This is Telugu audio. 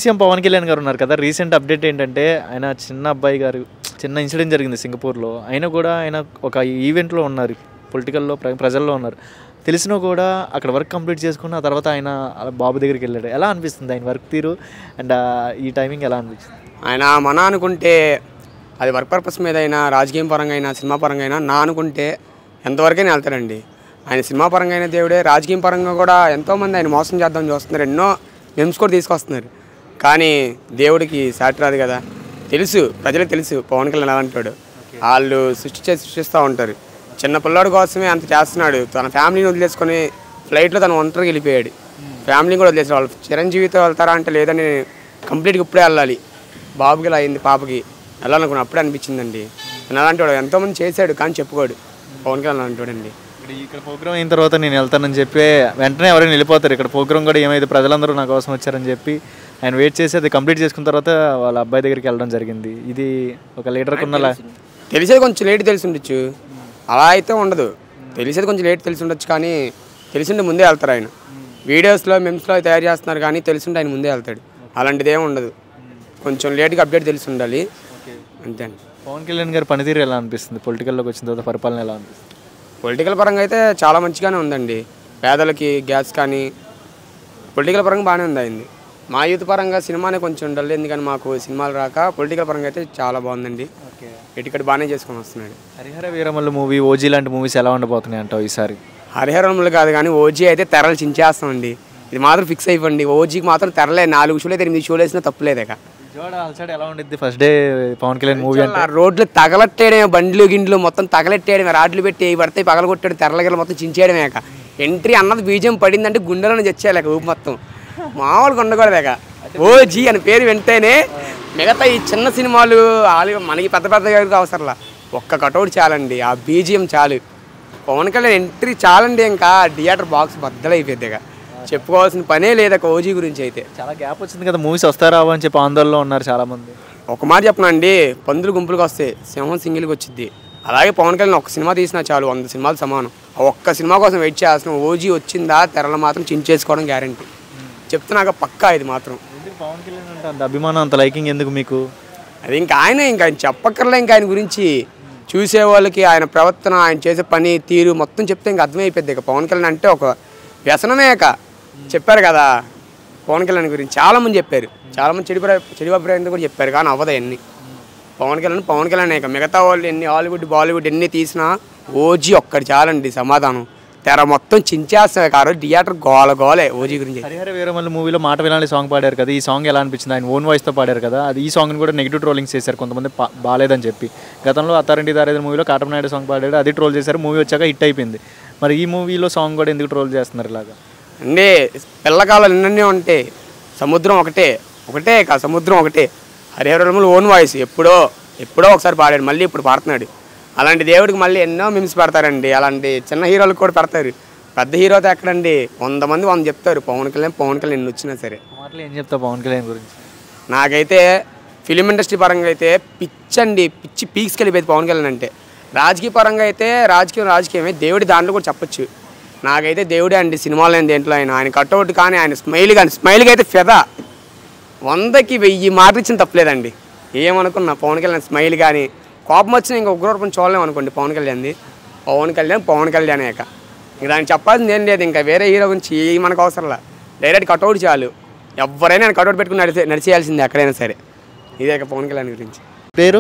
సీఎం పవన్ కళ్యాణ్ గారు ఉన్నారు కదా, రీసెంట్ అప్డేట్ ఏంటంటే ఆయన చిన్న అబ్బాయి గారు చిన్న ఇన్సిడెంట్ జరిగింది సింగపూర్లో. అయినా కూడా ఆయన ఒక ఈవెంట్లో ఉన్నారు, పొలిటికల్లో ప్రజల్లో ఉన్నారు. తెలిసినా కూడా అక్కడ వర్క్ కంప్లీట్ చేసుకుని ఆ తర్వాత ఆయన బాబు దగ్గరికి వెళ్ళాడు. ఎలా అనిపిస్తుంది ఆయన వర్క్ తీరు అండ్ ఈ టైమింగ్ ఎలా అనిపిస్తుంది? ఆయన మన అనుకుంటే అది వర్క్ పర్పస్ మీద అయినా, రాజకీయం పరంగా అయినా, సినిమా పరంగా అయినా నా అనుకుంటే ఎంతవరకైనా వెళ్తాడండి. ఆయన సినిమా పరంగా అయినా దేవుడే, రాజకీయం పరంగా కూడా ఎంతోమంది ఆయన మోసం చేద్దాం చూస్తున్నారు, ఎన్నో మెమ్స్ కూడా తీసుకొస్తున్నారు. కానీ దేవుడికి సాటి రాదు కదా. తెలుసు, ప్రజలకు తెలుసు పవన్ కళ్యాణ్ ఎలా అంటాడు. వాళ్ళు సృష్టిస్తూ ఉంటారు. చిన్న పిల్లాడి కోసమే అంత చేస్తున్నాడు. తన ఫ్యామిలీని వదిలేసుకొని ఫ్లైట్లో తను ఒంటరికి వెళ్ళిపోయాడు. ఫ్యామిలీని కూడా వదిలేసాడు. వాళ్ళు చిరంజీవితో వెళ్తారా అంటే లేదని కంప్లీట్గా ఇప్పుడే వెళ్ళాలి. బాబుకి ఇలా అయింది, పాపకి వెళ్ళాలనుకున్నా అప్పుడే అనిపించిందండి. నేను అలాంటి వాడు ఎంతోమంది చేశాడు కానీ చెప్పుకోడు. పవన్ కళ్యాణ్ అంటాడండి. ఇక్కడ ప్రోగ్రామ్ అయిన తర్వాత నేను వెళ్తానని చెప్పి వెంటనే ఎవరైనా వెళ్ళిపోతారు. ఇక్కడ ప్రోగ్రామ్ కూడా ఏమైతే ప్రజలందరూ నా కోసం వచ్చారని చెప్పి ఆయన వెయిట్ చేసి అది కంప్లీట్ చేసుకున్న తర్వాత వాళ్ళ అబ్బాయి దగ్గరికి వెళ్ళడం జరిగింది. ఇది ఒక లీడర్కి ఉన్న తెలిసేది కొంచెం లేట్ తెలిసి ఉండొచ్చు, అలా అయితే ఉండదు. తెలిసేది కొంచెం లేట్ తెలిసి ఉండొచ్చు, కానీ తెలిసింటే ముందే వెళ్తారు. ఆయన వీడియోస్లో మెమ్స్లో తయారు చేస్తున్నారు కానీ తెలిసింటే ఆయన ముందే వెళ్తాడు. అలాంటిది ఏమి ఉండదు. కొంచెం లేట్గా అప్డేట్ తెలిసి ఉండాలి అంతే అండి. పవన్ కళ్యాణ్ గారి పనితీరు ఎలా అనిపిస్తుంది? పొలిటికల్లోకి వచ్చిన తర్వాత పరిపాలన ఎలా అనిపిస్తుంది? పొలిటికల్ పరంగా అయితే చాలా మంచిగానే ఉందండి. పేదలకి గ్యాస్ కానీ పొలిటికల్ పరంగా బాగానే ఉంది అయింది. మా యూత్ పరంగా సినిమానే కొంచెం ఉండాలి, ఎందుకని మాకు సినిమాలు రాక. పొలిటికల్ పరంగా అయితే చాలా బాగుందండి. ఇటుకటి బాగానే చేసుకొని వస్తున్నాడు. హరిహర వీరమల్లు మూవీ, ఓజీ లాంటి మూవీస్ ఎలా ఉండబోతున్నాయి అంటావు ఈసారి? హరిహరములు కాదు కానీ ఓజీ అయితే తెరలు చించేస్తామండి. ఇది మాత్రం ఫిక్స్ అయిపోండి. ఓజీకి మాత్రం తెరలే 4 షోలు అయితే 8 షోలు వేసినా తప్పులేదు. ఎలా ఉండిద్ది first day Pawan Kalyan movie అంటే? రోడ్లు తగలట్టేయడమే, బండ్లు గిండ్లు మొత్తం తగలెట్టేయడమే, రాడ్లు పెట్టి పడితే పగలగొట్టాడు, తెరలగిల మొత్తం చించేయడమే. ఎంట్రీ అన్నది బీజం పడిందంటే గుండెలను తెచ్చేయలేక ఊపి మొత్తం మామూలుగా ఉండకూడలేక. ఓజీ అని పేరు వింటేనే మిగతా ఈ చిన్న సినిమాలు మనకి పెద్ద పెద్ద గారికి అవసరంలా, ఒక్క కటౌట్ చాలండి, ఆ బీజిఎం చాలు. పవన్ కళ్యాణ్ ఎంట్రీ చాలండి, ఇంకా థియేటర్ బాక్స్ బద్దలైపోద్దిగా. చెప్పుకోవాల్సిన పనే లేదక ఓజీ గురించి అయితే. చాలా గ్యాప్ వచ్చింది కదా, మూవీస్ వస్తారా అని చెప్పి ఆందోళనలో ఉన్నారు చాలామంది. ఒక మాట చెప్పనండి, పందులు గుంపులకు వస్తాయి, సింహం సింగిల్కి వచ్చింది. అలాగే పవన్ కళ్యాణ్ ఒక్క సినిమా తీసినా చాలు 100 సినిమాలు సమానం. ఒక్క సినిమా కోసం వెయిట్ చేస్తున్నాం. ఓజీ వచ్చిందా తెరలు మాత్రం చించేసుకోవడం గ్యారంటీ చెప్తున్నాక పక్కా. ఇది మాత్రం పవన్ కళ్యాణ్ అంటే అంత అభిమానం, అంత లైకింగ్ ఎందుకు మీకు? అది ఇంకా ఆయన చెప్పక్కర్లే. ఇంకా ఆయన గురించి చూసే వాళ్ళకి ఆయన ప్రవర్తన, ఆయన చేసే పని తీరు మొత్తం చెప్తే ఇంకా అర్థమైపోద్ది. ఇక పవన్ కళ్యాణ్ అంటే ఒక వ్యసనమే. చెప్పారు కదా పవన్ కళ్యాణ్ గురించి చాలామంది చెప్పారు, చాలామంది చెడు అభిప్రాయంతో కూడా చెప్పారు, కానీ అవ్వదు అన్నీ. పవన్ కళ్యాణ్ మిగతా వాళ్ళు ఎన్ని హాలీవుడ్ బాలీవుడ్ ఎన్ని తీసినా ఓజీ ఒక్కటి చాలండి సమాధానం. తెర మొత్తం చించేస్తారు. ఆ రోజు థియేటర్ గోలే ఓజీ గురించి. హరిహర వీరమల్లు మూవీలో మాట వినాలి సాంగ్ పాడారు కదా, ఈ సాంగ్ ఎలా అనిపించింది? ఆయన ఓన్ వాయిస్తో పాడారు కదా, అది ఈ సాంగ్ని కూడా నెగిటివ్ ట్రోలింగ్స్ చేశారు కొంతమంది, బాగాలేదని చెప్పి. గతంలో అత్తారింటి దారేది మూవీలో కాటమనాయుడు సాంగ్ పాడాడు, అది ట్రోల్ చేశారు. మూవీ వచ్చాక హిట్ అయిపోయింది. మరి ఈ మూవీలో సాంగ్ కూడా ఎందుకు ట్రోల్ చేస్తున్నారు ఇలాగా? అంటే పిల్లకాలాలు ఎన్నన్నీ ఉంటాయి, సముద్రం ఒకటే సముద్రం ఒకటే. హరిహర వీరమల్లు ఓన్ వాయిస్ ఎప్పుడో ఒకసారి పాడాడు, మళ్ళీ ఇప్పుడు పాడుతున్నాడు. అలాంటి దేవుడికి మళ్ళీ ఎన్నో మిమ్స్ పెడతారండి. అలాంటి చిన్న హీరోలకు కూడా పెడతారు. పెద్ద హీరోతో ఎక్కడండి, 100 మంది 100 చెప్తారు. పవన్ కళ్యాణ్ ఎన్ని వచ్చినా సరే. మాటలు ఏం చెప్తావు పవన్ కళ్యాణ్ గురించి? నాకైతే ఫిలిం ఇండస్ట్రీ పరంగా అయితే పిచ్చి పీక్స్కి వెళ్ళిపోయింది పవన్ కళ్యాణ్ అంటే. రాజకీయ పరంగా అయితే రాజకీయమే, దేవుడి దాంట్లో కూడా చెప్పొచ్చు. నాకైతే దేవుడే అండి సినిమాలో దేంట్లో ఆయన కట్అవుట్ కానీ ఆయన స్మైల్కి అయితే ఫెదా 100కి 1000 మార్కులు ఇచ్చిన తప్పలేదండి. ఏమనుకున్నా పవన్ కళ్యాణ్ స్మైల్ కానీ కోపం వచ్చినా ఇంకా ఉగ్రరూపం చూడలేము అనుకోండి. పవన్ కళ్యాణ్ ఇక దానికి చెప్పాల్సింది ఏం లేదు. ఇంకా వేరే హీరో గురించి మనకు అవసరంలా, డైరెక్ట్ కట్అవుట్ చాలు. ఎవరైనా కట్అవుట్ పెట్టుకుని నడిచేయాల్సిందే ఎక్కడైనా సరే. ఇదే పవన్ కళ్యాణ్ గురించి. పేరు